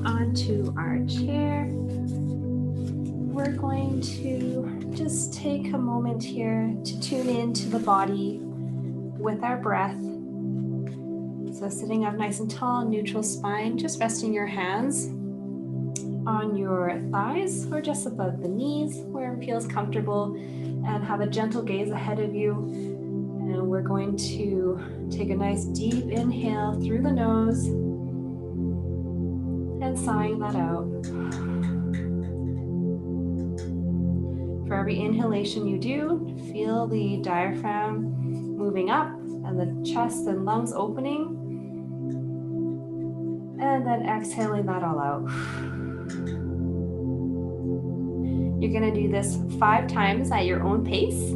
onto our chair. We're going to just take a moment here to tune into the body with our breath. So sitting up nice and tall, neutral spine, just resting your hands on your thighs or just above the knees where it feels comfortable, and have a gentle gaze ahead of you. And we're going to take a nice deep inhale through the nose and sighing that out. For every inhalation you do, feel the diaphragm moving up and the chest and lungs opening. And then exhaling that all out. You're going to do this 5 times at your own pace.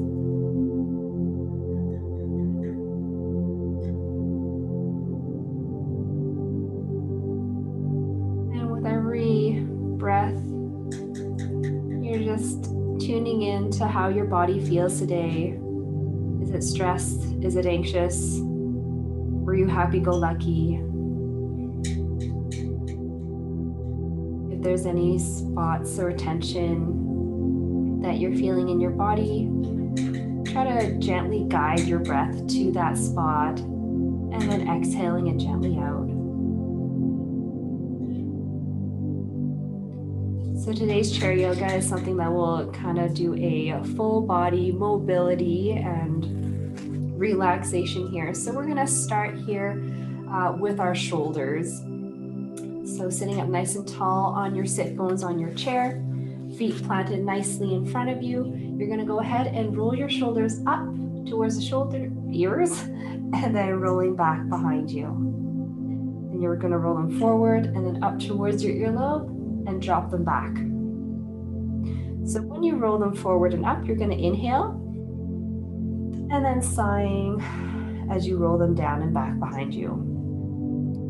And with every breath, you're just tuning in to how your body feels today. Is it stressed? Is it anxious? Were you happy-go-lucky? If there's any spots or tension that you're feeling in your body, try to gently guide your breath to that spot and then exhaling it gently out. So today's chair yoga is something that will kind of do a full body mobility and relaxation here. So we're going to start here with our shoulders. So sitting up nice and tall on your sit bones on your chair, feet planted nicely in front of you. You're going to go ahead and roll your shoulders up towards the shoulder ears and then rolling back behind you. Then you're going to roll them forward and then up towards your earlobe and drop them back. So when you roll them forward and up, you're going to inhale and then sighing as you roll them down and back behind you.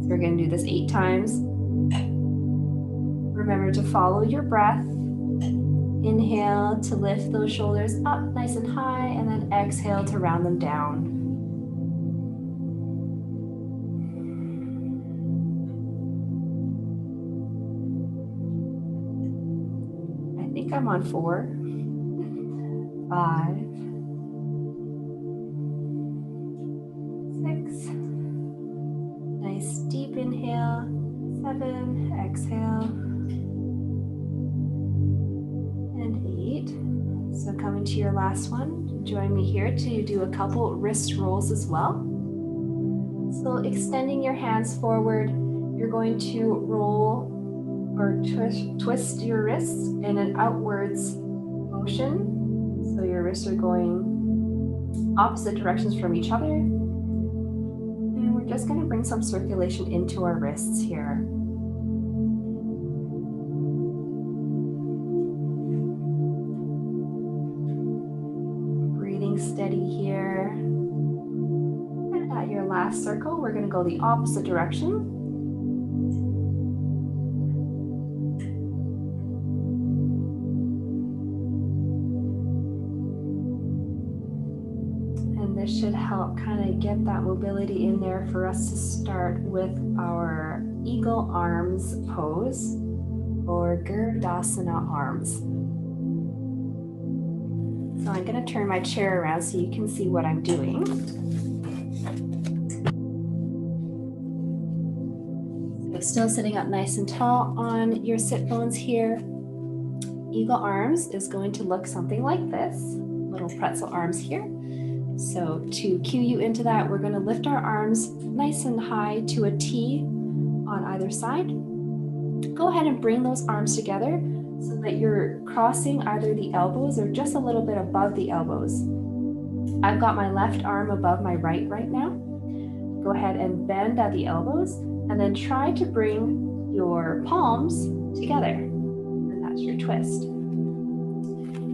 So we're going to do this 8 times. Remember to follow your breath. Inhale to lift those shoulders up nice and high, and then exhale to round them down. I think I'm on 4, 5, 6. Nice deep inhale. 7, exhale. And 8. So coming to your last one, join me here to do a couple wrist rolls as well. So extending your hands forward, you're going to roll or twist your wrists in an outwards motion. So your wrists are going opposite directions from each other. And we're just going to bring some circulation into our wrists here. Steady here. And at your last circle, we're going to go the opposite direction. And this should help kind of get that mobility in there for us to start with our eagle arms pose or Garudasana arms. So I'm going to turn my chair around so you can see what I'm doing. So still sitting up nice and tall on your sit bones here. Eagle arms is going to look something like this, little pretzel arms here. So to cue you into that, we're going to lift our arms nice and high to a T on either side. Go ahead and bring those arms together so that you're crossing either the elbows or just a little bit above the elbows. I've got my left arm above my right now. Go ahead and bend at the elbows and then try to bring your palms together. And that's your twist.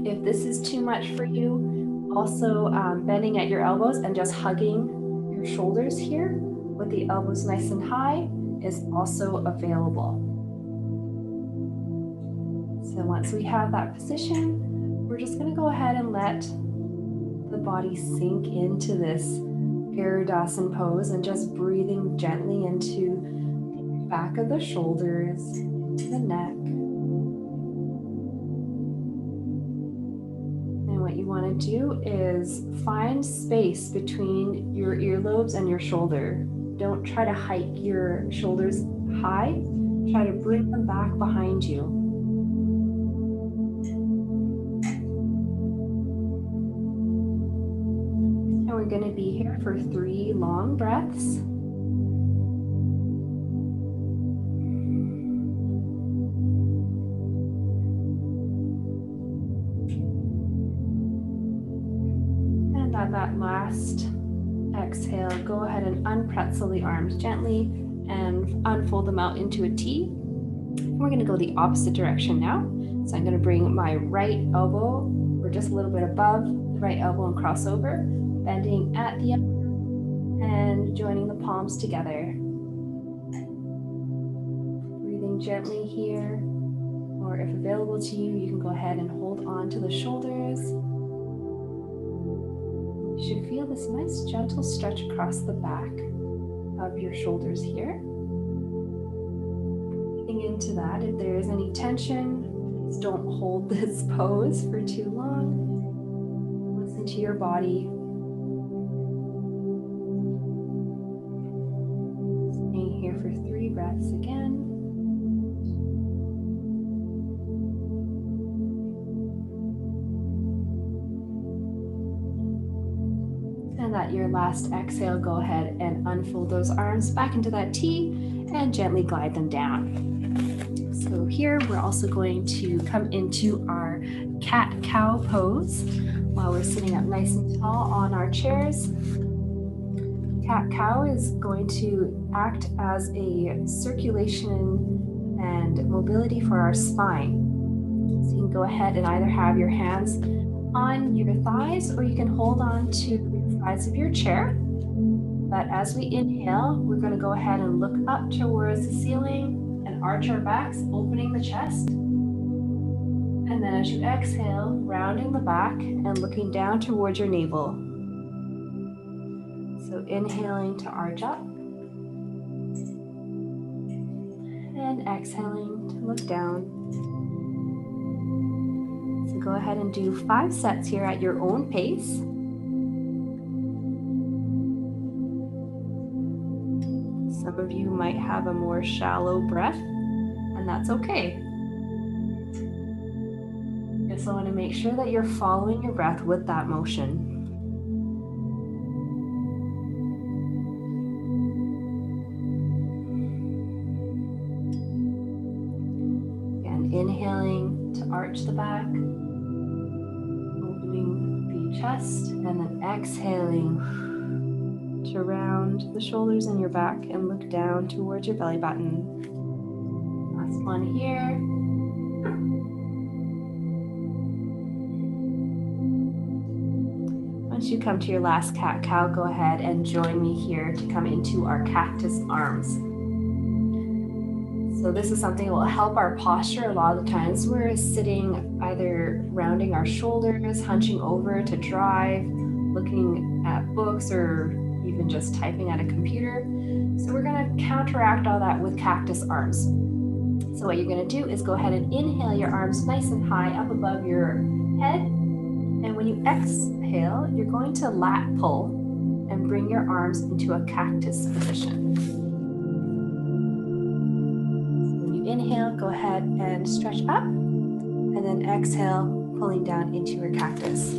If this is too much for you, also bending at your elbows and just hugging your shoulders here with the elbows nice and high is also available. So once we have that position, we're just going to go ahead and let the body sink into this Garudasana pose and just breathing gently into back of the shoulders, the neck. And what you want to do is find space between your earlobes and your shoulder. Don't try to hike your shoulders high. Try to bring them back behind you. And we're going to be here for 3 long breaths. And at that last exhale, go ahead and unpretzel the arms gently and unfold them out into a T. We're going to go the opposite direction now. So I'm going to bring my right elbow, or just a little bit above the right elbow, and cross over, bending at the elbow and joining the palms together. Breathing gently here, or if available to you, you can go ahead and hold on to the shoulders. You should feel this nice gentle stretch across the back of your shoulders here. Breathing into that, if there is any tension, please don't hold this pose for too long. Listen to your body. Staying here for 3 breaths again. And at your last exhale, go ahead and unfold those arms back into that T and gently glide them down. So here we're also going to come into our cat-cow pose while we're sitting up nice and tall on our chairs. Cat-cow is going to act as a circulation and mobility for our spine. So you can go ahead and either have your hands on your thighs, or you can hold on to the sides of your chair. But as we inhale, we're going to go ahead and look up towards the ceiling and arch our backs, opening the chest. And then as you exhale, rounding the back and looking down towards your navel. So inhaling to arch up and exhaling to look down. So go ahead and do 5 sets here at your own pace. Some of you might have a more shallow breath, and that's okay. Just want to make sure that you're following your breath with that motion. Again, inhaling to arch the back, opening the chest, and then exhaling to round the shoulders and your back and look down towards your belly button. Last one here. Once you come to your last cat-cow, go ahead and join me here to come into our cactus arms. So this is something that will help our posture. A lot of the times we're sitting either rounding our shoulders, hunching over to drive, looking at books, or even just typing at a computer. So we're going to counteract all that with cactus arms. So what you're going to do is go ahead and inhale your arms nice and high up above your head. And when you exhale, you're going to lat pull and bring your arms into a cactus position. So when you inhale, go ahead and stretch up, and then exhale, pulling down into your cactus.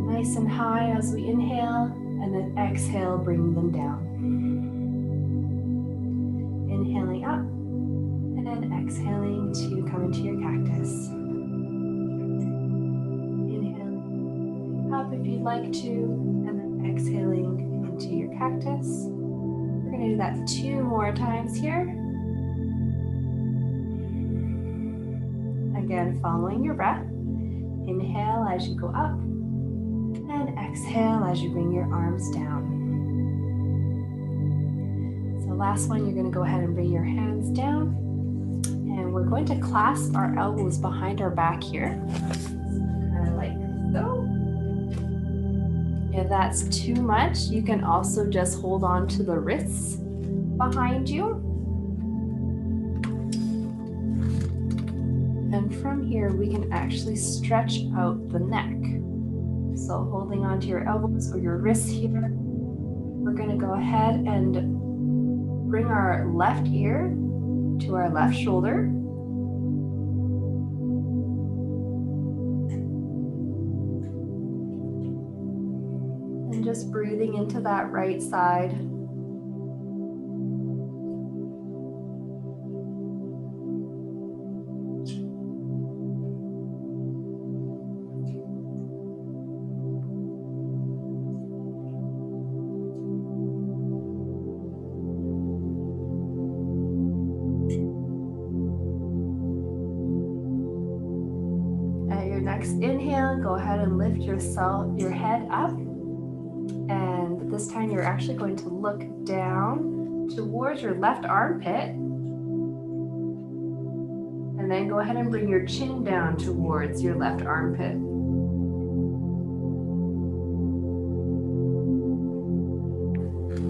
Nice and high as we inhale, and then exhale, bring them down. Inhaling up, and then exhaling to come into your cactus. Inhaling up if you'd like to, and then exhaling into your cactus. We're going to do that 2 more times here. Again, following your breath. Inhale as you go up, and exhale as you bring your arms down. So last one, you're going to go ahead and bring your hands down, and we're going to clasp our elbows behind our back here, kind of like so. If that's too much, you can also just hold on to the wrists behind you. And from here, we can actually stretch out the neck. So holding onto your elbows or your wrists here, we're going to go ahead and bring our left ear to our left shoulder. And just breathing into that right side. Next inhale, go ahead and lift your head up, and this time you're actually going to look down towards your left armpit, and then go ahead and bring your chin down towards your left armpit.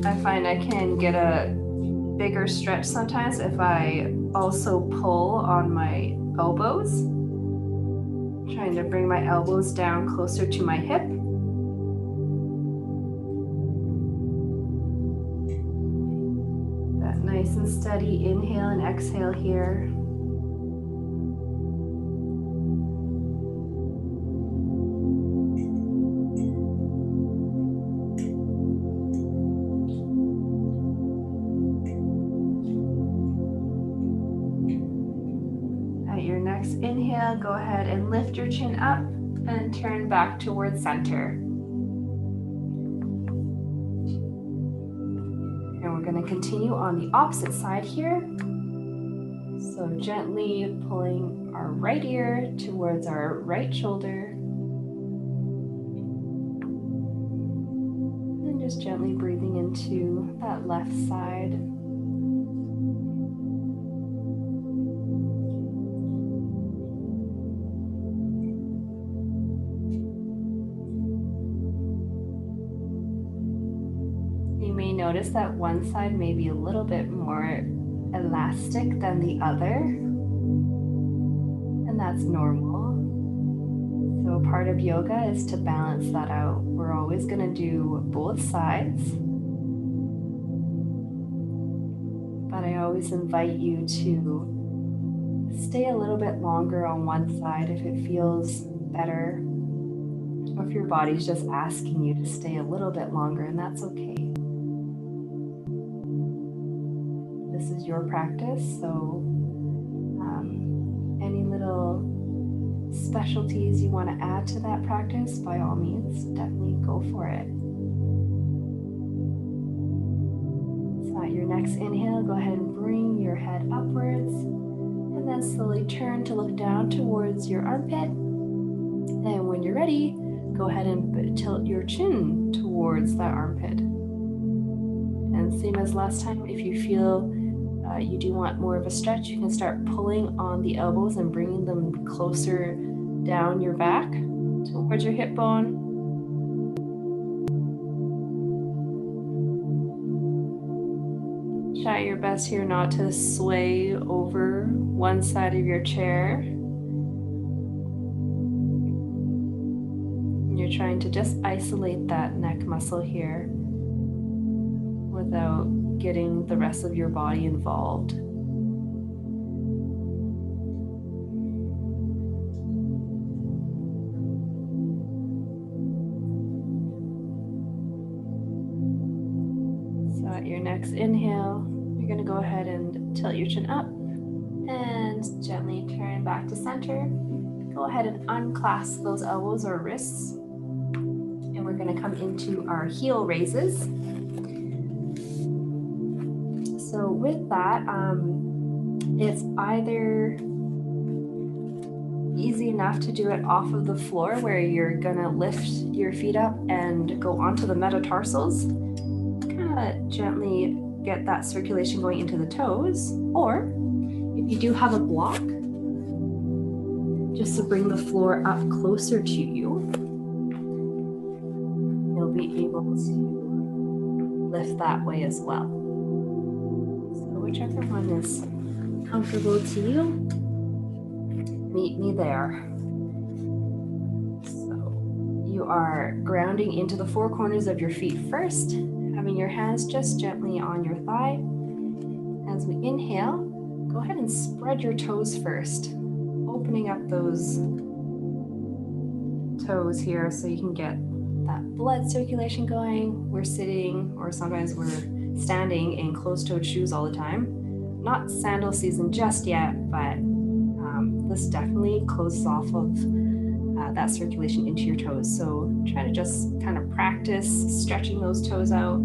I find I can get a bigger stretch sometimes if I also pull on my elbows. Trying to bring my elbows down closer to my hip. That nice and steady inhale and exhale here. Inhale, go ahead and lift your chin up and turn back towards center. And we're going to continue on the opposite side here. So gently pulling our right ear towards our right shoulder. And just gently breathing into that left side. Notice that one side may be a little bit more elastic than the other, and that's normal. So part of yoga is to balance that out. We're always going to do both sides, but I always invite you to stay a little bit longer on one side if it feels better, or if your body's just asking you to stay a little bit longer, and that's okay. This is your practice, so any little specialties you want to add to that practice, by all means, definitely go for it. So at your next inhale, go ahead and bring your head upwards, and then slowly turn to look down towards your armpit. And when you're ready, go ahead and tilt your chin towards that armpit. And same as last time, if you feel you do want more of a stretch, you can start pulling on the elbows and bringing them closer down your back towards your hip bone. Try your best here not to sway over one side of your chair. You're trying to just isolate that neck muscle here without getting the rest of your body involved. So at your next inhale, you're going to go ahead and tilt your chin up and gently turn back to center. Go ahead and unclasp those elbows or wrists, and we're going to come into our heel raises. So with that, it's either easy enough to do it off of the floor where you're gonna lift your feet up and go onto the metatarsals, kind of gently get that circulation going into the toes, or if you do have a block, just to bring the floor up closer to you, you'll be able to lift that way as well. So whichever one is comfortable to you, meet me there. So you are grounding into the four corners of your feet first, having your hands just gently on your thigh. As we inhale, go ahead and spread your toes first, opening up those toes here so you can get that blood circulation going. We're sitting, or sometimes we're standing in closed-toed shoes all the time. Not sandal season just yet, but this definitely closes off of that circulation into your toes. So try to just kind of practice stretching those toes out.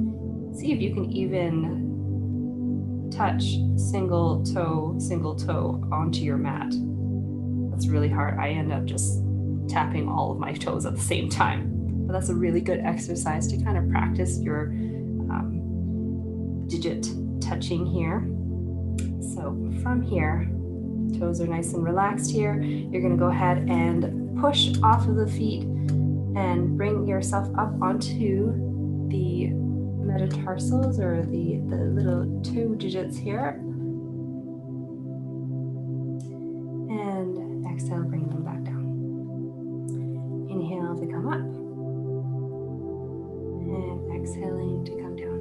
See if you can even touch single toe onto your mat. That's really hard. I end up just tapping all of my toes at the same time. But that's a really good exercise to kind of practice your digit touching here. So from here, toes are nice and relaxed here. You're going to go ahead and push off of the feet and bring yourself up onto the metatarsals, or the little toe digits here. And exhale, bring them back down. Inhale to come up. And exhaling to come down.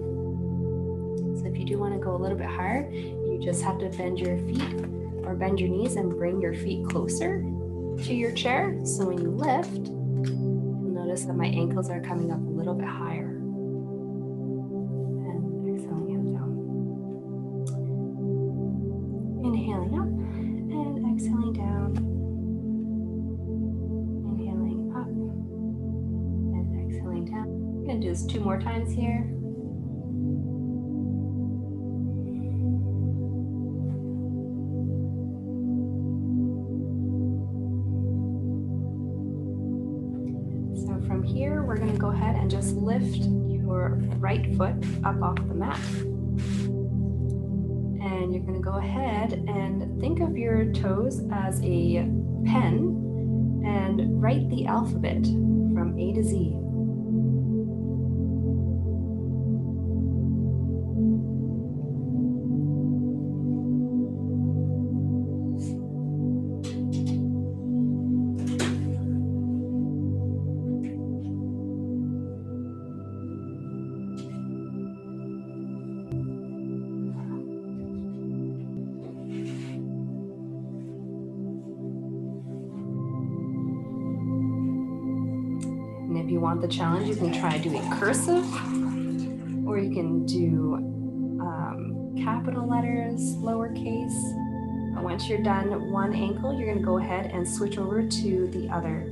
So if you do want to go a little bit higher, you just have to bend your feet or bend your knees and bring your feet closer to your chair. So when you lift, you'll notice that my ankles are coming up a little bit higher. And exhaling him down. Inhaling up and exhaling down. Inhaling up and exhaling down. I'm going to do this 2 more times here. From here, we're going to go ahead and just lift your right foot up off the mat. And you're going to go ahead and think of your toes as a pen and write the alphabet from A to Z. And if you want the challenge, you can try doing cursive, or you can do capital letters, lowercase. But once you're done one ankle, you're going to go ahead and switch over to the other.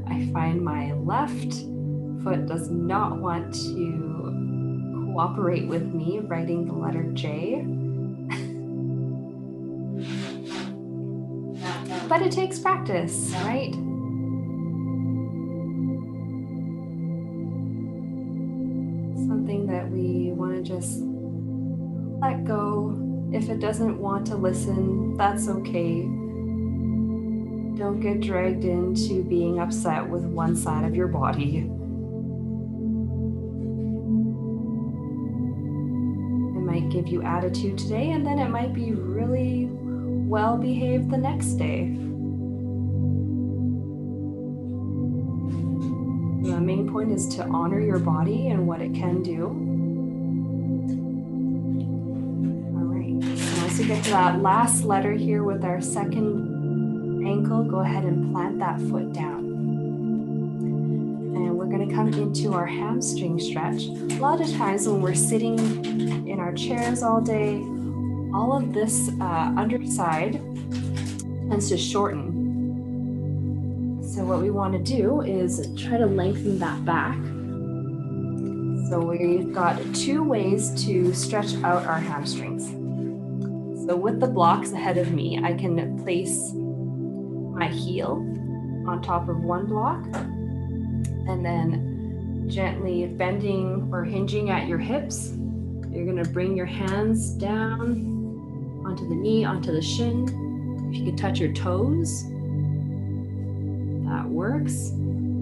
I find my left foot does not want to cooperate with me writing the letter J. But it takes practice, right? Something that we want to just let go. If it doesn't want to listen, that's okay. Don't get dragged into being upset with one side of your body. It might give you attitude today, and then it might be really well behaved the next day. The main point is to honor your body and what it can do. All right, so once we get to that last letter here with our second ankle, go ahead and plant that foot down. And we're going to come into our hamstring stretch. A lot of times when we're sitting in our chairs all day, all of this underside tends to shorten. So what we want to do is try to lengthen that back. So we've got 2 ways to stretch out our hamstrings. So with the blocks ahead of me, I can place my heel on top of one block and then Gently bending or hinging at your hips. You're going to bring your hands down onto the knee, onto the shin. If you can touch your toes, that works.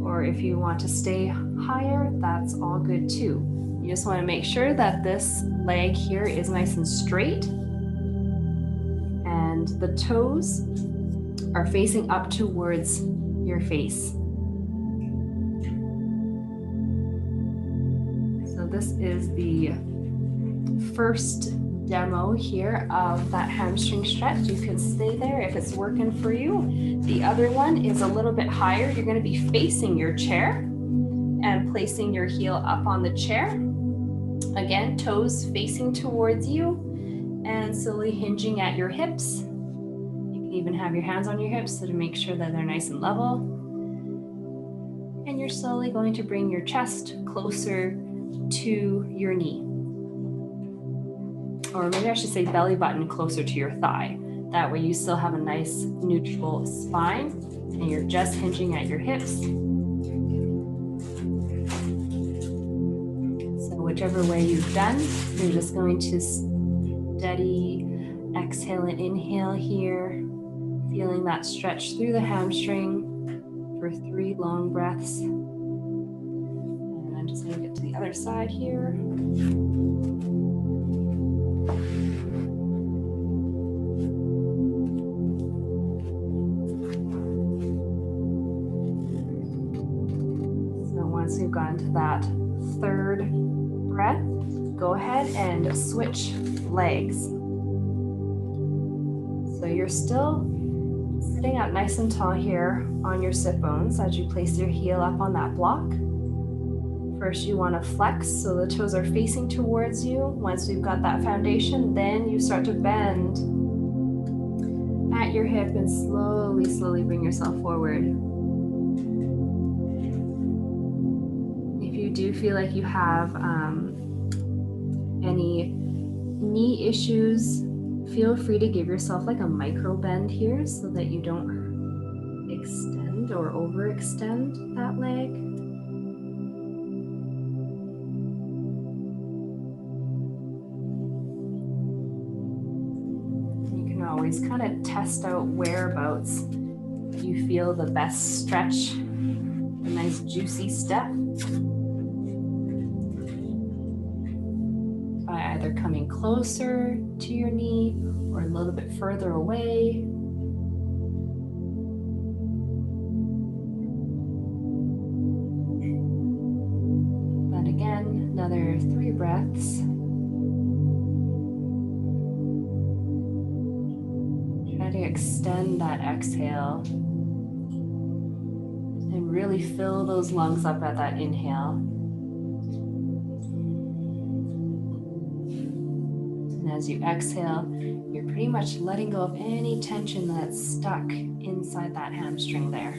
Or if you want to stay higher, that's all good too. You just want to make sure that this leg here is nice and straight and the toes are facing up towards your face. So this is the first demo here of that hamstring stretch. You can stay there if it's working for you. The other one is a little bit higher. You're going to be facing your chair and placing your heel up on the chair. Again, toes facing towards you and slowly hinging at your hips. You can even have your hands on your hips so to make sure that they're nice and level. And you're slowly going to bring your chest closer to your knee. Or maybe I should say belly button closer to your thigh. That way you still have a nice neutral spine and you're just hinging at your hips. So whichever way you've done, you're just going to steady exhale and inhale here, feeling that stretch through the hamstring for 3 long breaths. And I'm just going to get to the other side here. Once you've gone to that 3rd breath, go ahead and switch legs. So you're still sitting up nice and tall here on your sit bones as you place your heel up on that block. First, you want to flex so the toes are facing towards you. Once we've got that foundation, then you start to bend at your hip and slowly bring yourself forward. Do you feel like you have any knee issues, feel free to give yourself like a micro bend here so that you don't extend or overextend that leg. You can always kind of test out whereabouts you feel the best stretch, a nice juicy step. Either coming closer to your knee or a little bit further away. But again, another 3 breaths. Try to extend that exhale and really fill those lungs up at that inhale. As you exhale, you're pretty much letting go of any tension that's stuck inside that hamstring there.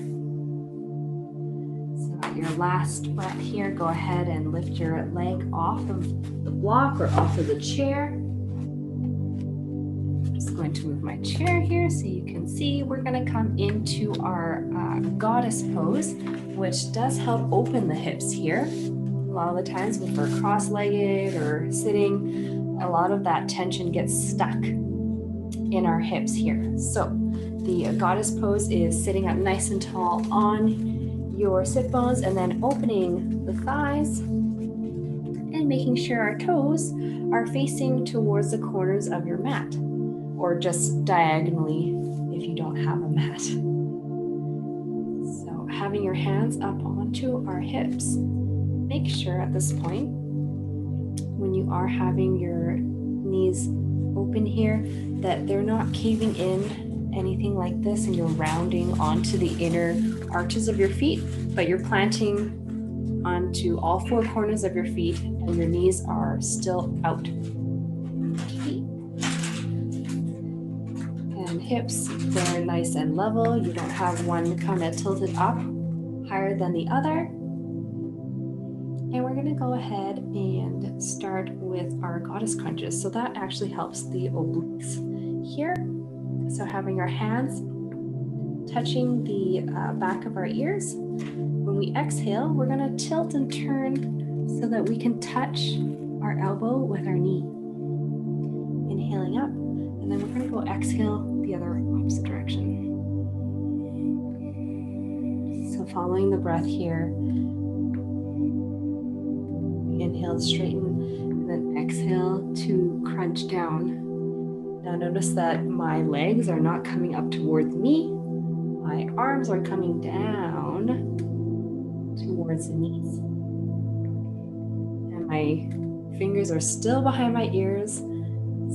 So at your last breath here, go ahead and lift your leg off of the block or off of the chair. I'm just going to move my chair here so you can see. We're going to come into our goddess pose, which does help open the hips here. A lot of the times if we're cross-legged or sitting, a lot of that tension gets stuck in our hips here. So the goddess pose is sitting up nice and tall on your sit bones and then opening the thighs and making sure our toes are facing towards the corners of your mat or just diagonally if you don't have a mat. So having your hands up onto our hips, make sure at this point when you are having your knees open here that they're not caving in anything like this and you're rounding onto the inner arches of your feet, but you're planting onto all 4 corners of your feet and your knees are still out. Okay. And hips, they're nice and level. You don't have one kind of tilted up higher than the other. And we're going to go ahead and start with our goddess crunches. So that actually helps the obliques here. So having our hands touching the back of our ears, When we exhale, we're going to tilt and turn so that we can touch our elbow with our knee. Inhaling up, and then we're going to go exhale the other opposite direction. So following the breath here, inhale, straighten, and then exhale to crunch down. Now notice that my legs are not coming up towards me. My arms are coming down towards the knees. And my fingers are still behind my ears.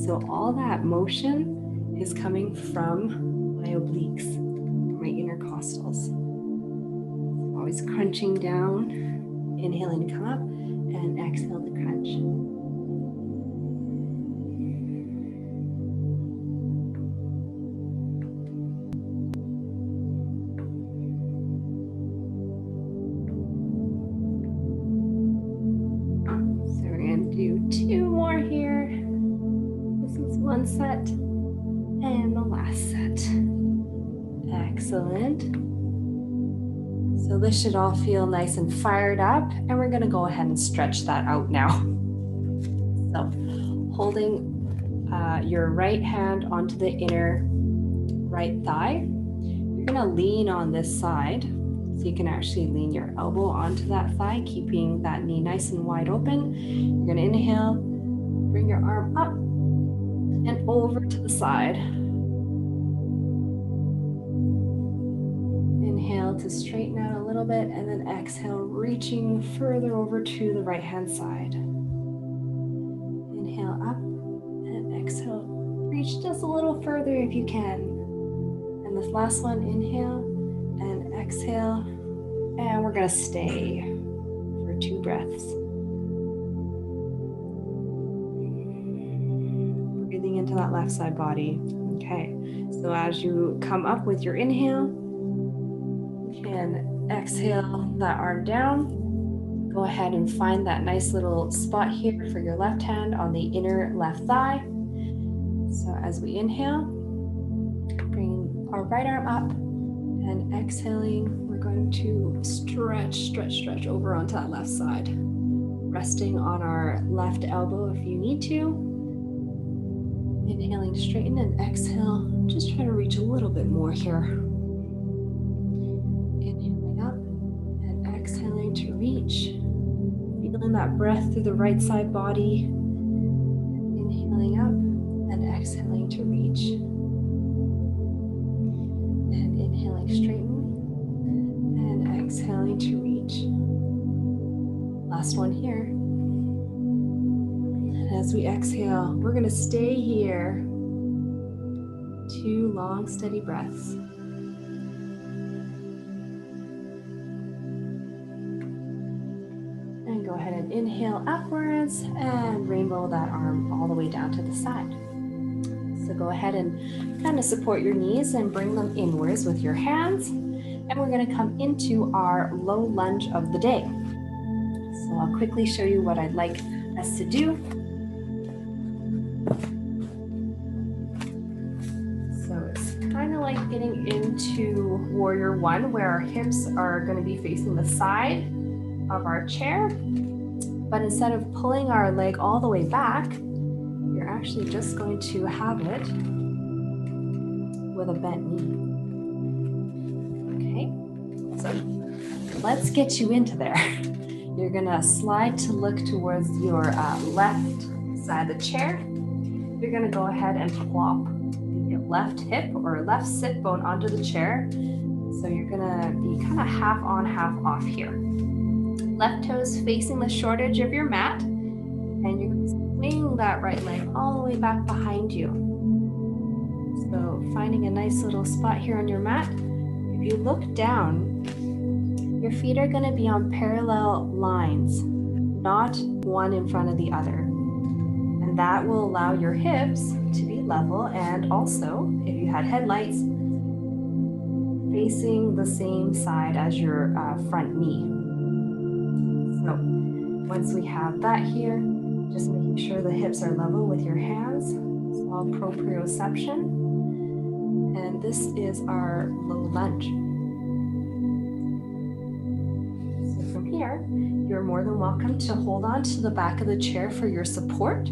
So all that motion is coming from my obliques, my intercostals. Always crunching down, inhaling to come up, and exhale to crunch. So we're going to do 2 more here. This is one set and the last set. Excellent. So this should all feel nice and fired up, and we're going to go ahead and stretch that out now. So holding your right hand onto the inner right thigh, you're going to lean on this side. So you can actually lean your elbow onto that thigh, keeping that knee nice and wide open. You're going to inhale, bring your arm up and over to the side. Inhale to straighten out a little bit, and then exhale, reaching further over to the right hand side. Inhale up and exhale, reach just a little further if you can. And this last one, inhale and exhale, and we're going to stay for 2 breaths. Breathing into that left side body. Okay, so as you come up with your inhale, and exhale that arm down. Go ahead and find that nice little spot here for your left hand on the inner left thigh. So as we inhale, bring our right arm up, and exhaling, we're going to stretch over onto that left side. Resting on our left elbow if you need to. Inhaling to straighten, and exhale, just try to reach a little bit more here. Exhaling to reach, feeling that breath through the right side body, inhaling up and exhaling to reach, and inhaling straighten and exhaling to reach. Last one here. And as we exhale, we're going to stay here. 2 long steady breaths. And go ahead and inhale upwards and rainbow that arm all the way down to the side. So go ahead and kind of support your knees and bring them inwards with your hands. And we're going to come into our low lunge of the day. So I'll quickly show you what I'd like us to do. So it's kind of like getting into Warrior One, where our hips are going to be facing the side of our chair, but instead of pulling our leg all the way back, you're actually just going to have it with a bent knee. Okay, so let's get you into there. You're gonna slide to look towards your left side of the chair. You're gonna go ahead and plop the left hip or left sit bone onto the chair. So you're gonna be kind of half on, half off here. Left toes facing the short edge of your mat, and you're going to swing that right leg all the way back behind you. So finding a nice little spot here on your mat. If you look down, your feet are going to be on parallel lines, not one in front of the other. And that will allow your hips to be level, and also, if you had headlights, facing the same side as your front knee. So once we have that here, just making sure the hips are level with your hands. It's all proprioception. And this is our low lunge. here, you're more than welcome to hold on to the back of the chair for your support.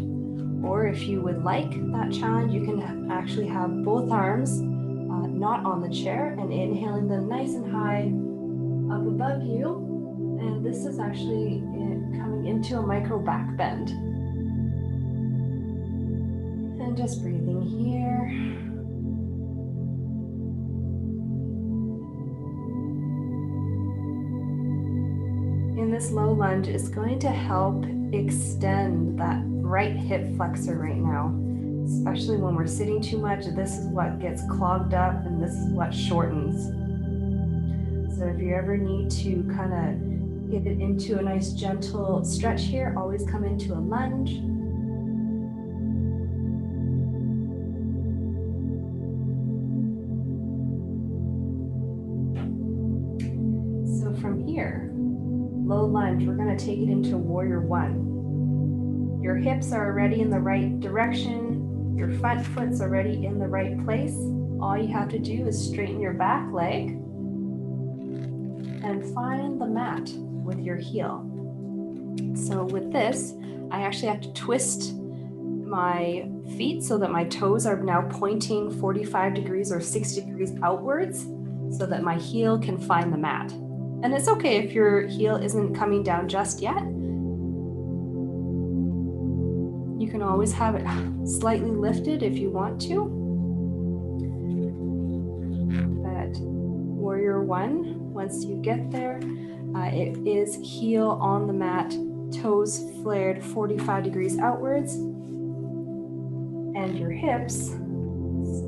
Or if you would like that challenge, you can actually have both arms not on the chair and inhaling them nice and high up above you. And this is actually coming into a micro back bend. And just breathing here. In this low lunge, it's going to help extend that right hip flexor right now, especially when we're sitting too much. This is what gets clogged up and this is what shortens. So if you ever need to kind of get it into a nice gentle stretch here, always come into a lunge. So from here, low lunge, we're going to take it into warrior one. Your hips are already in the right direction. Your front foot's already in the right place. All you have to do is straighten your back leg and find the mat with your heel. So with this, I actually have to twist my feet so that my toes are now pointing 45 degrees or 60 degrees outwards so that my heel can find the mat. And it's okay if your heel isn't coming down just yet. You can always have it slightly lifted if you want to. But warrior one, once you get there, it is heel on the mat, toes flared 45 degrees outwards, and your hips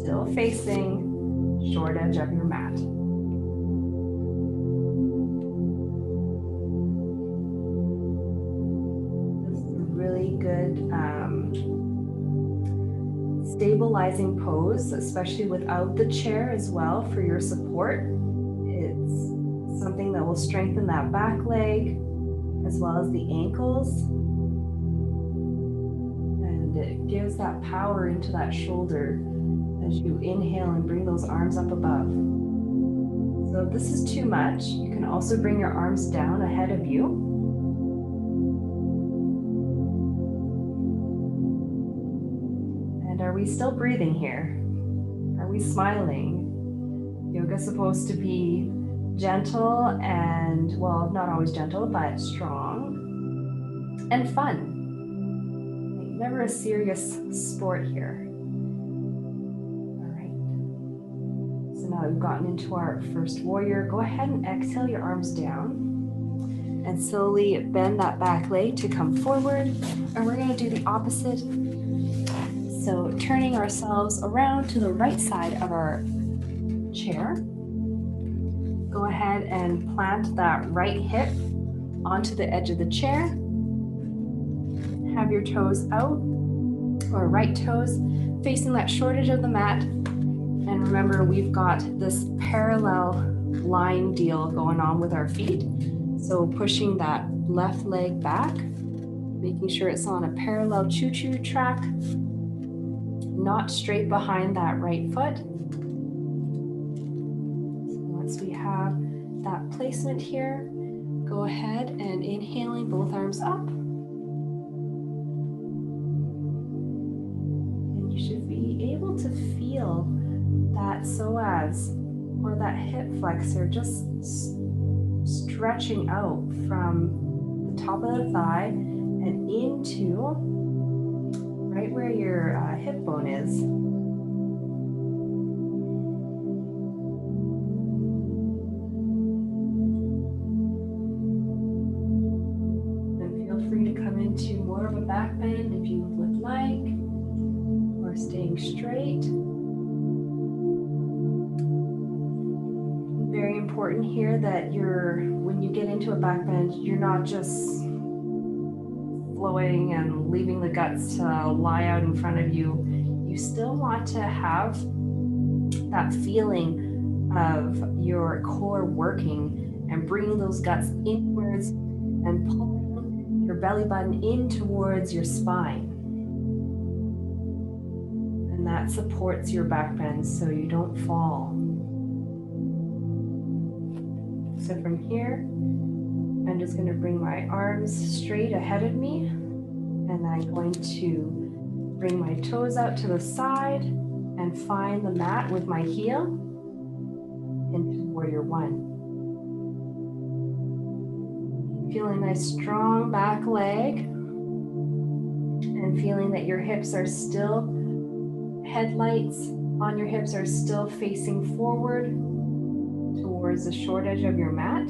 still facing short edge of your mat. Good stabilizing pose, especially without the chair as well for your support. It's something that will strengthen that back leg as well as the ankles, and it gives that power into that shoulder as you inhale and bring those arms up above. So if this is too much, you can also bring your arms down ahead of you. Are we still breathing here? Are we smiling? Yoga's supposed to be gentle and, well, not always gentle, but strong and fun. Like never a serious sport here. All right. So now we've gotten into our first warrior. Go ahead and exhale your arms down and slowly bend that back leg to come forward. And we're going to do the opposite. So turning ourselves around to the right side of our chair. Go ahead and plant that right hip onto the edge of the chair. Have your toes out, or right toes facing that short edge of the mat. And remember, we've got this parallel line deal going on with our feet. So pushing that left leg back, making sure it's on a parallel choo-choo track, not straight behind that right foot. So once we have that placement here, go ahead and inhaling both arms up. And you should be able to feel that psoas or that hip flexor just stretching out from the top of the thigh and into right where your hip bone is. Then feel free to come into more of a back bend if you would like, or staying straight. Very important here that when you get into a back bend, you're not just flowing and leaving the guts to lie out in front of you. You still want to have that feeling of your core working and bringing those guts inwards and pulling your belly button in towards your spine. And that supports your back bend so you don't fall. So from here, I'm just going to bring my arms straight ahead of me, and I'm going to bring my toes out to the side and find the mat with my heel into warrior one. Feeling a nice strong back leg and feeling that your hips are still, headlights on your hips are still facing forward towards the short edge of your mat.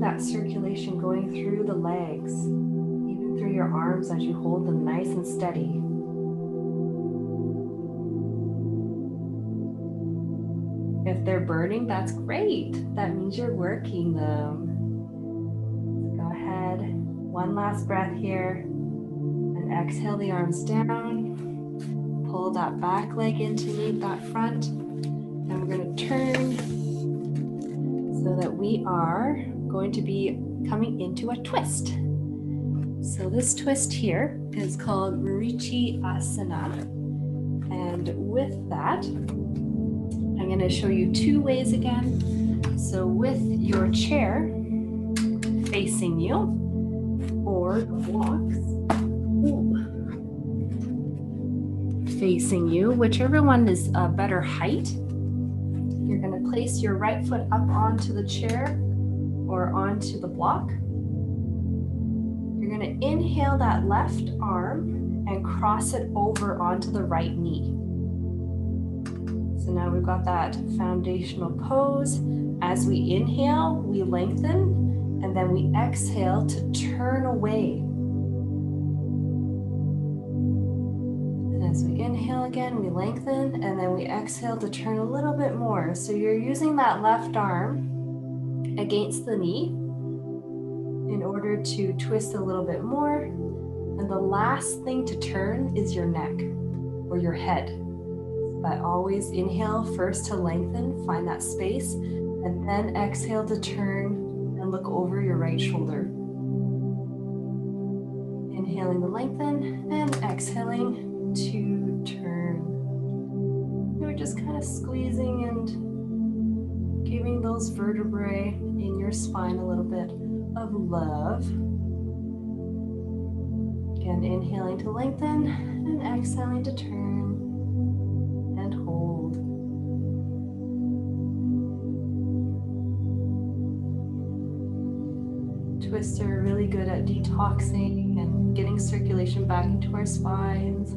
That circulation going through the legs, even through your arms as you hold them nice and steady. If they're burning, that's great. That means you're working them. Go ahead, one last breath here, and exhale the arms down. Pull that back leg in to meet that front, and we're going to turn so that we are going to be coming into a twist. So this twist here is called Marichi Asana. And with that, I'm going to show you two ways again. So with your chair facing you, or the blocks facing you, whichever one is a better height, you're going to place your right foot up onto the chair or onto the block. You're going to inhale that left arm and cross it over onto the right knee. So now we've got that foundational pose. As we inhale, we lengthen, and then we exhale to turn away. And as we inhale again, we lengthen, and then we exhale to turn a little bit more. So you're using that left arm against the knee in order to twist a little bit more. And the last thing to turn is your neck or your head. But always inhale first to lengthen, find that space, and then exhale to turn and look over your right shoulder. Inhaling to lengthen and exhaling to turn. You're just kind of squeezing and giving those vertebrae in your spine a little bit of love. Again, inhaling to lengthen and exhaling to turn and hold. Twists are really good at detoxing and getting circulation back into our spines.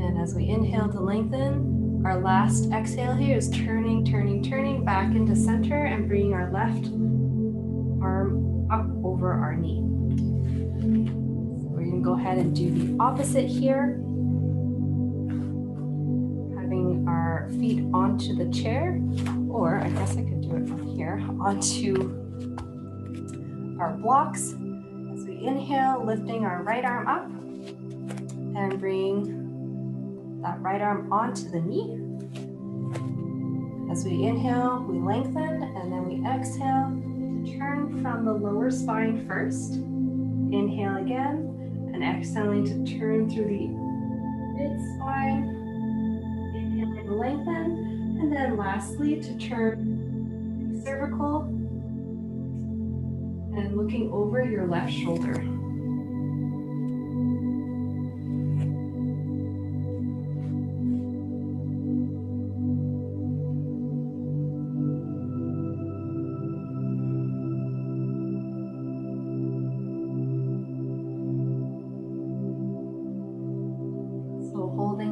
And as we inhale to lengthen, our last exhale here is turning back into center and bringing our left arm up over our knee. So we're going to go ahead and do the opposite here. Having our feet onto the chair, or I guess I could do it from here, onto our blocks. As we inhale, lifting our right arm up and bring that right arm onto the knee. As we inhale, we lengthen, and then we exhale to turn from the lower spine first. Inhale again, and exhaling to turn through the mid-spine. Inhaling to lengthen, and then lastly to turn cervical and looking over your left shoulder.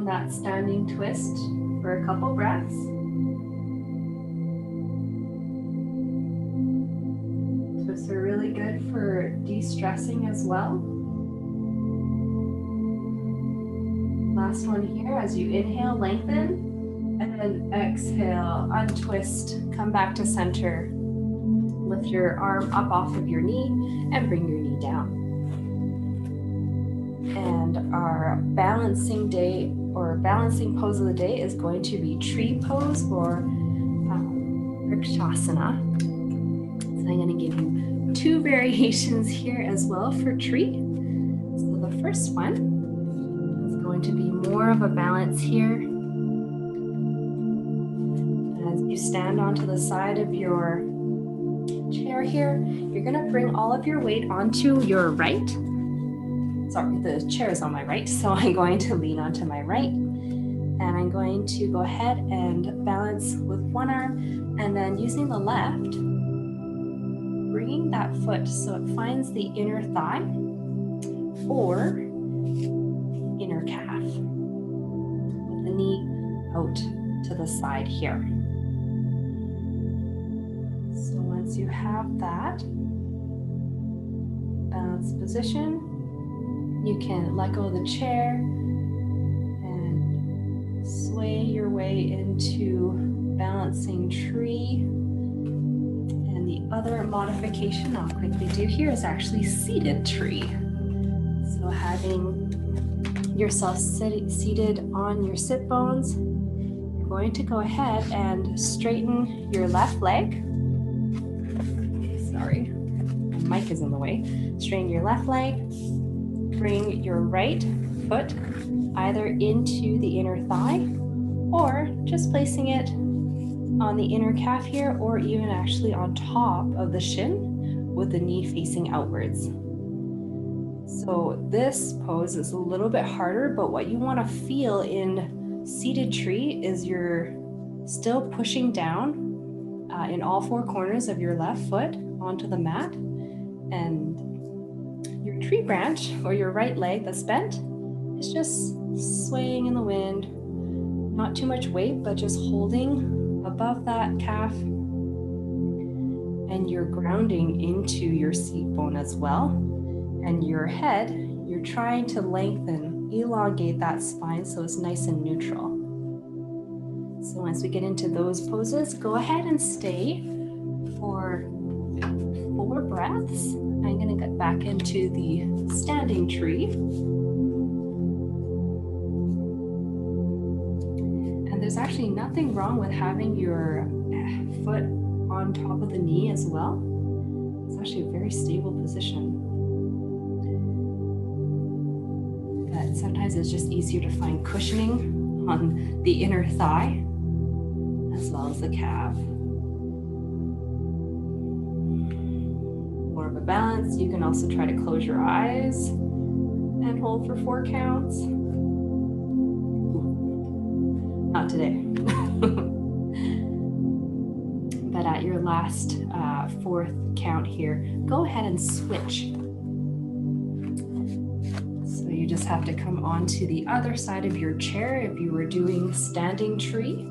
That standing twist for a couple breaths. Twists are really good for de-stressing as well. Last one here, as you inhale, lengthen, and then exhale, untwist, come back to center. Lift your arm up off of your knee and bring your knee down. And our balancing day or balancing pose of the day is going to be tree pose or Vrikshasana. So I'm going to give you two variations here as well for tree. So the first one is going to be more of a balance here. As you stand onto the side of your chair here, you're going to bring all of your weight onto your right. Sorry, the chair is on my right, so I'm going to lean onto my right. And I'm going to go ahead and balance with one arm, and then using the left, bringing that foot so it finds the inner thigh or inner calf, with the knee out to the side here. So once you have that balanced position, you can let go of the chair and sway your way into balancing tree. And the other modification I'll quickly do here is actually seated tree. So having yourself seated on your sit bones, you're going to go ahead and straighten your left leg. Sorry, my mic is in the way. Straighten your left leg. Bring your right foot either into the inner thigh or just placing it on the inner calf here, or even actually on top of the shin with the knee facing outwards. So this pose is a little bit harder, but what you want to feel in seated tree is you're still pushing down in all four corners of your left foot onto the mat, and your tree branch or your right leg that's bent is just swaying in the wind. Not too much weight, but just holding above that calf, and you're grounding into your seat bone as well. And your head, you're trying to lengthen, elongate that spine so it's nice and neutral. So once we get into those poses, go ahead and stay for 4 breaths. I'm going to get back into the standing tree. And there's actually nothing wrong with having your foot on top of the knee as well. It's actually a very stable position. But sometimes it's just easier to find cushioning on the inner thigh as well as the calf. More of a balance. You can also try to close your eyes and hold for 4 counts. Not today. But at your last 4th count here, go ahead and switch. So you just have to come onto the other side of your chair if you were doing standing tree.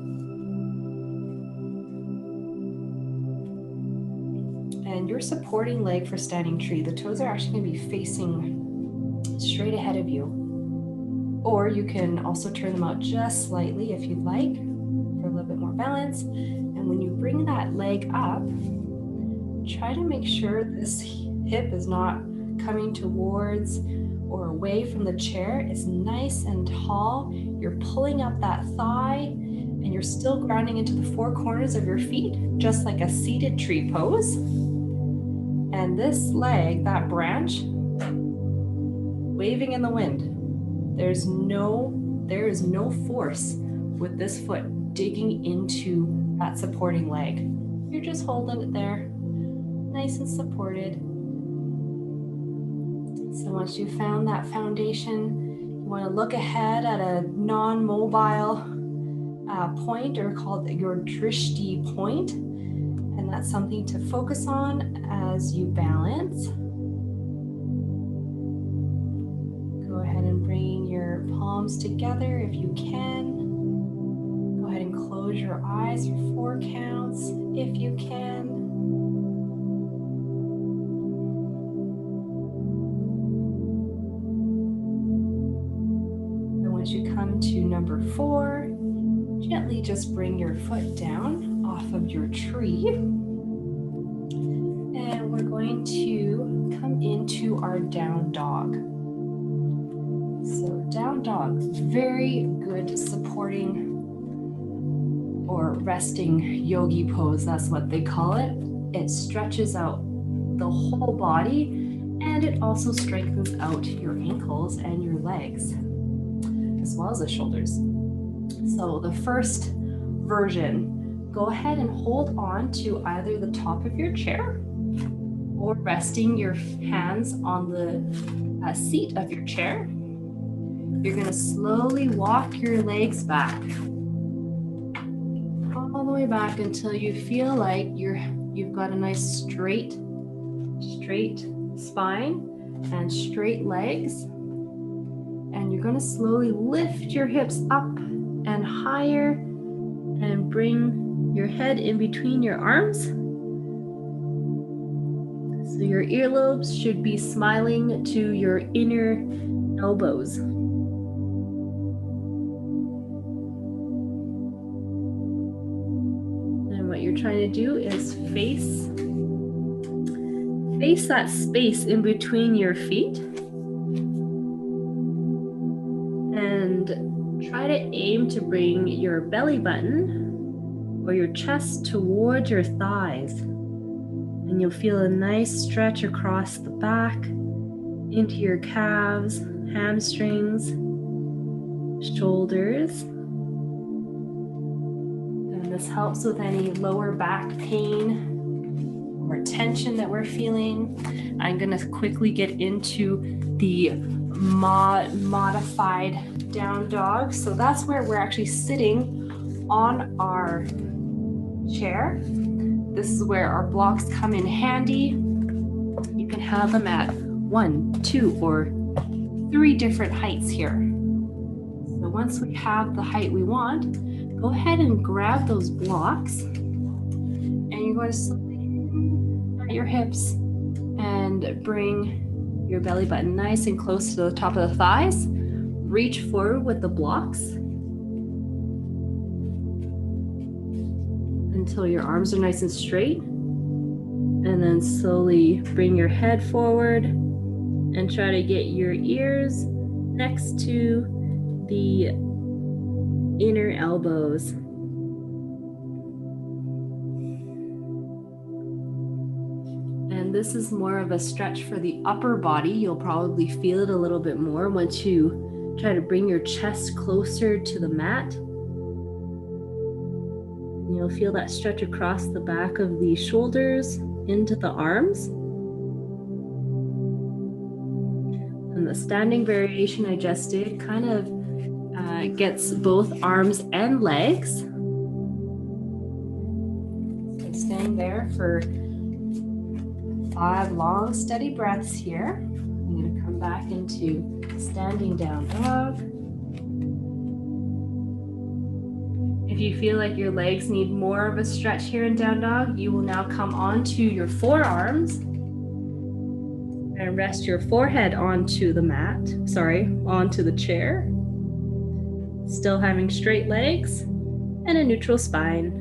And your supporting leg for standing tree, the toes are actually going to be facing straight ahead of you. Or you can also turn them out just slightly if you'd like for a little bit more balance. And when you bring that leg up, try to make sure this hip is not coming towards or away from the chair. It's nice and tall. You're pulling up that thigh and you're still grounding into the 4 corners of your feet, just like a seated tree pose. And this leg, that branch, waving in the wind. There is no force with this foot digging into that supporting leg. You're just holding it there, nice and supported. So once you've found that foundation, you want to look ahead at a non-mobile point, or called your drishti point. And that's something to focus on as you balance. Go ahead and bring your palms together if you can. Go ahead and close your eyes for 4 counts if you can. And once you come to number 4, gently just bring your foot down off of your tree. And we're going to come into our down dog. So down dog, very good supporting or resting yogi pose. That's what they call it. It stretches out the whole body, and it also strengthens out your ankles and your legs, as well as the shoulders. So the first version, go ahead and hold on to either the top of your chair or resting your hands on the seat of your chair. You're going to slowly walk your legs back, all the way back until you feel like you've got a nice straight spine and straight legs. And you're going to slowly lift your hips up and higher and bring your head in between your arms. So your earlobes should be smiling to your inner elbows. And what you're trying to do is face that space in between your feet. And try to aim to bring your belly button or your chest towards your thighs. And you'll feel a nice stretch across the back, into your calves, hamstrings, shoulders. And this helps with any lower back pain or tension that we're feeling. I'm going to quickly get into the modified down dog. So that's where we're actually sitting on our chair. This is where our blocks come in handy. You can have them at 1, 2, or 3 different heights here. So once we have the height we want, go ahead and grab those blocks, and you're going to slowly at your hips and bring your belly button nice and close to the top of the thighs. Reach forward with the blocks until your arms are nice and straight. And then slowly bring your head forward and try to get your ears next to the inner elbows. And this is more of a stretch for the upper body. You'll probably feel it a little bit more once you try to bring your chest closer to the mat. And you'll feel that stretch across the back of the shoulders into the arms. And the standing variation I just did kind of gets both arms and legs. So staying there for 5 long, steady breaths here. I'm going to come back into standing down dog. If you feel like your legs need more of a stretch here in down dog, you will now come onto your forearms and rest your forehead onto the onto the chair. Still having straight legs and a neutral spine.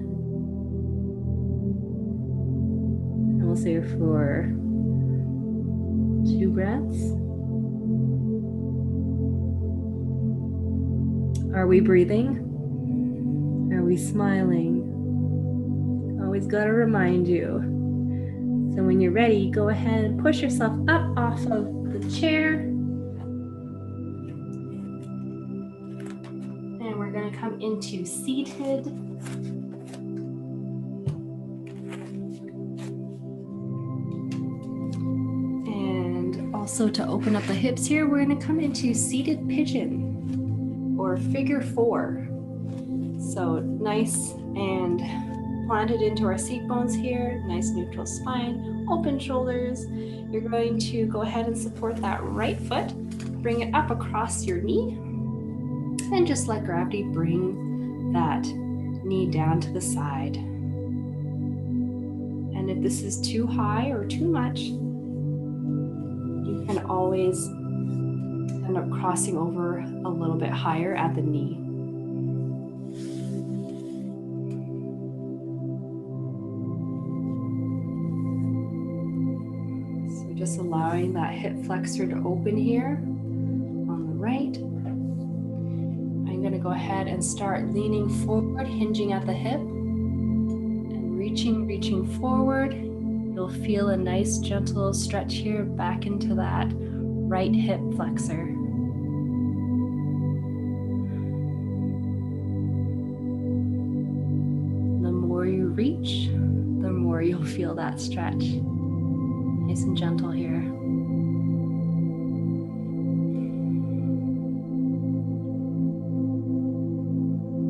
And we'll say for 2 breaths. Are we breathing? Are we smiling? Always got to remind you. So when you're ready, go ahead and push yourself up off of the chair. And we're going to come into seated. And also to open up the hips here, we're going to come into seated pigeon or figure 4. So nice and planted into our seat bones here, nice neutral spine, open shoulders. You're going to go ahead and support that right foot, bring it up across your knee, and just let gravity bring that knee down to the side. And if this is too high or too much, you can always end up crossing over a little bit higher at the knee. Just allowing that hip flexor to open here on the right. I'm going to go ahead and start leaning forward, hinging at the hip, and reaching forward. You'll feel a nice gentle stretch here back into that right hip flexor. The more you reach, the more you'll feel that stretch. Nice and gentle here.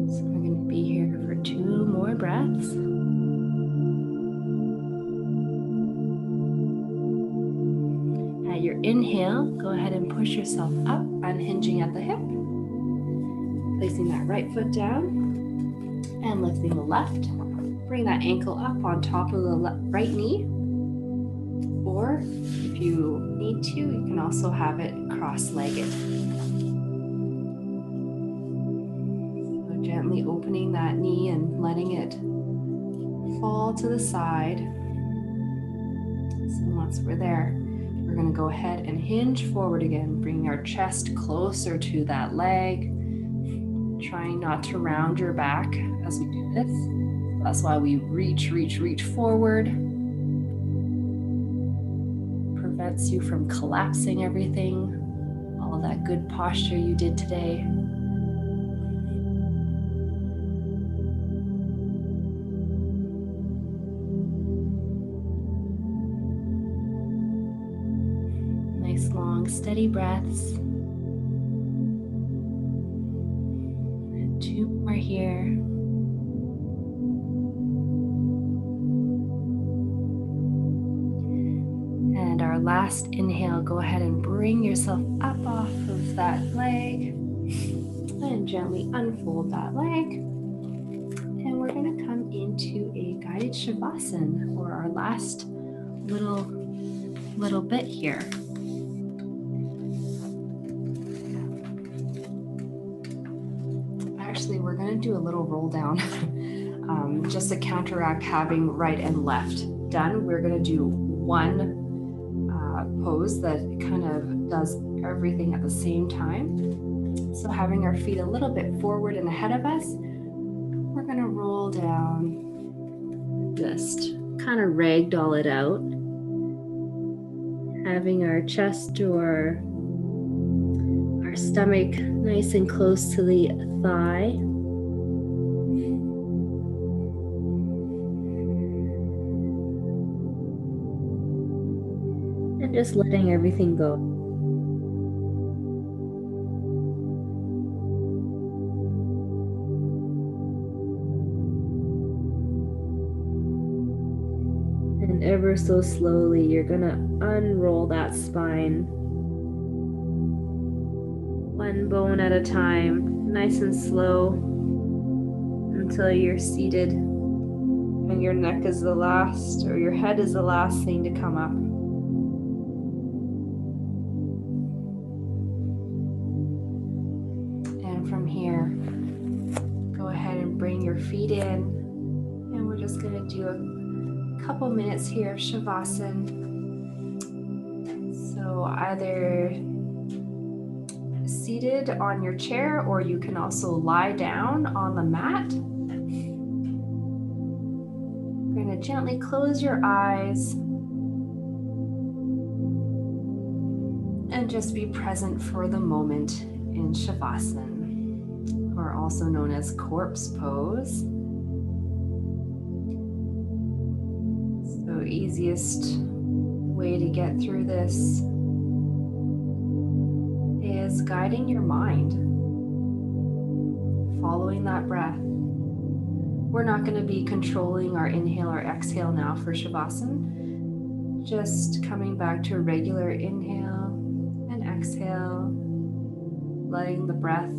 So we're going to be here for 2 more breaths. At your inhale, go ahead and push yourself up, unhinging at the hip. Placing that right foot down and lifting the left. Bring that ankle up on top of the right knee. Or if you need to, you can also have it cross-legged. So gently opening that knee and letting it fall to the side. So once we're there, we're going to go ahead and hinge forward again, bringing our chest closer to that leg, trying not to round your back as we do this. That's why we reach forward. Prevents you from collapsing everything, all of that good posture you did today. Nice long steady breaths. And 2 more here. And our last inhale, go ahead and bring yourself up off of that leg and gently unfold that leg. And we're going to come into a guided shavasana, or our last little bit here. Actually, we're going to do a little roll down just to counteract having right and left done. We're going to do one pose that kind of does everything at the same time. So having our feet a little bit forward and ahead of us, we're going to roll down, just kind of ragdoll it out, having our chest or our stomach nice and close to the thigh. And just letting everything go. And ever so slowly, you're gonna unroll that spine. One bone at a time, nice and slow, until you're seated and your neck is the last, or your head is the last thing to come up. From here, go ahead and bring your feet in, and we're just going to do a couple minutes here of shavasana. So either seated on your chair, or you can also lie down on the mat. You're going to gently close your eyes and just be present for the moment in shavasana, or also known as corpse pose. So easiest way to get through this is guiding your mind, following that breath. We're not going to be controlling our inhale or exhale now for shavasana, just coming back to a regular inhale and exhale, letting the breath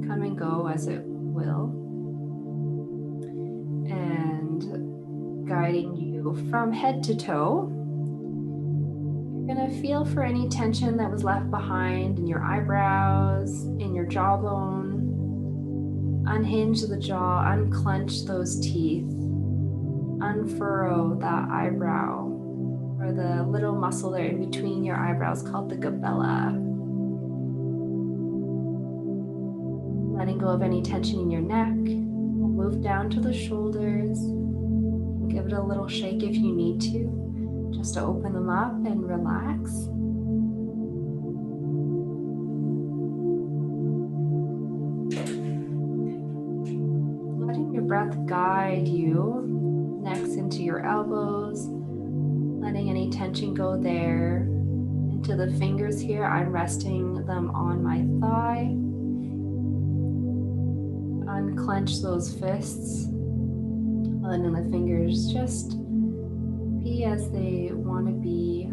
come and go as it will, and guiding you from head to toe. You're going to feel for any tension that was left behind in your eyebrows, in your jawbone. Unhinge the jaw, unclench those teeth, unfurrow that eyebrow, or the little muscle there in between your eyebrows called the glabella. Letting go of any tension in your neck. Move down to the shoulders. Give it a little shake if you need to. just to open them up and relax. Letting your breath guide you next into your elbows, letting any tension go there. Into the fingers here, I'm resting them on my thigh. Unclench those fists, letting the fingers just be as they want to be,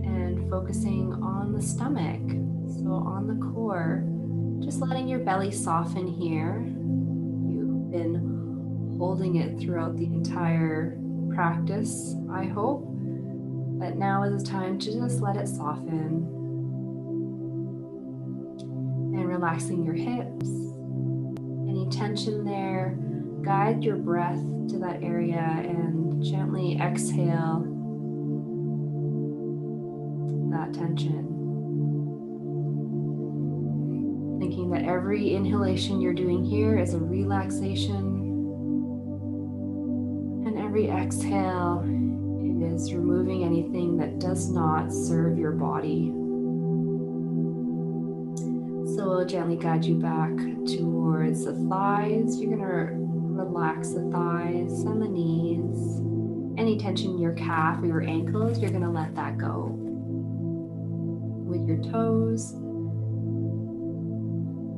and focusing on the stomach, so on the core, just letting your belly soften here. You've been holding it throughout the entire practice, I hope, but now is the time to just let it soften. And relaxing your hips, any tension there, guide your breath to that area and gently exhale that tension. Thinking that every inhalation you're doing here is a relaxation, and every exhale is removing anything that does not serve your body. So we'll gently guide you back towards the thighs. You're gonna relax the thighs and the knees. Any tension in your calf or your ankles, you're gonna let that go. With your toes,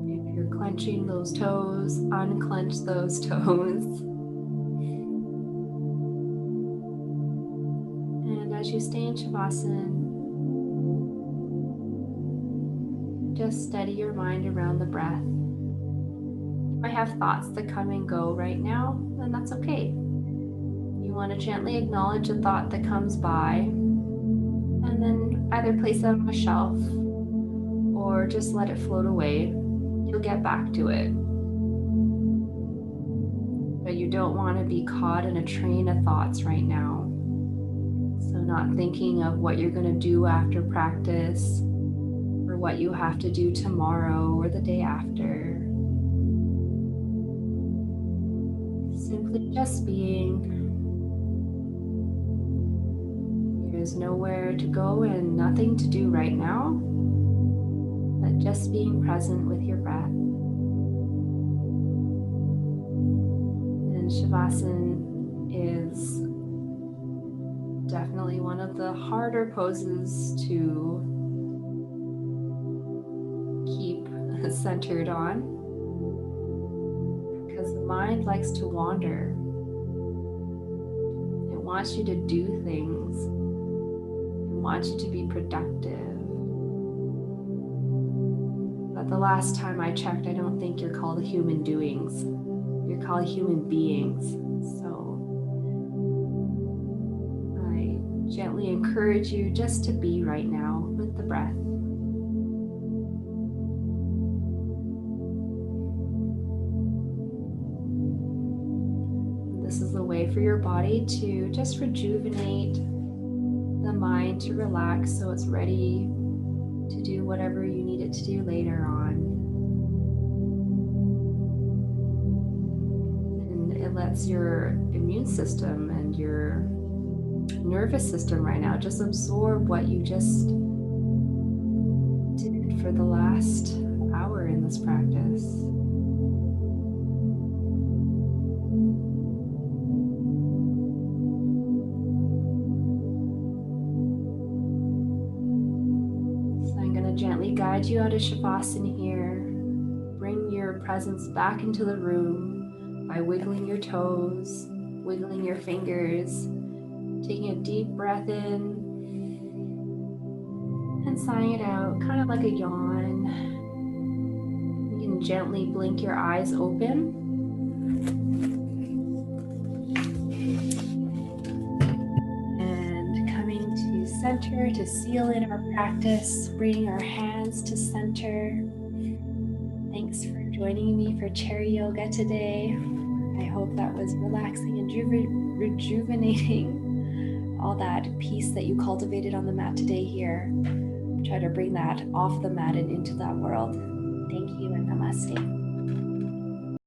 if you're clenching those toes, unclench those toes. And as you stay in Shavasana, just steady your mind around the breath. You might have thoughts that come and go right now, and that's okay. You want to gently acknowledge the thought that comes by, and then either place it on a shelf or just let it float away. You'll get back to it. But you don't want to be caught in a train of thoughts right now. So not thinking of what you're going to do after practice, what you have to do tomorrow or the day after. Simply just being. There's nowhere to go and nothing to do right now, but just being present with your breath. And Shavasana is definitely one of the harder poses to keep centered on, because the mind likes to wander. It wants you to do things. It wants you to be productive. But the last time I checked, I don't think you're called human doings. You're called human beings. So I gently encourage you just to be right now with the breath. This is a way for your body to just rejuvenate, the mind to relax so it's ready to do whatever you need it to do later on. And it lets your immune system and your nervous system right now just absorb what you just did for the last hour in this practice. Gently guide you out of Shavasana here. Bring your presence back into the room by wiggling your toes, wiggling your fingers, taking a deep breath in and sighing it out, kind of like a yawn. You can gently blink your eyes open. Center to seal in our practice, bringing our hands to center. Thanks for joining me for chair yoga today. I hope that was relaxing and rejuvenating. All that peace that you cultivated on the mat today here. Try to bring that off the mat and into that world. Thank you and namaste.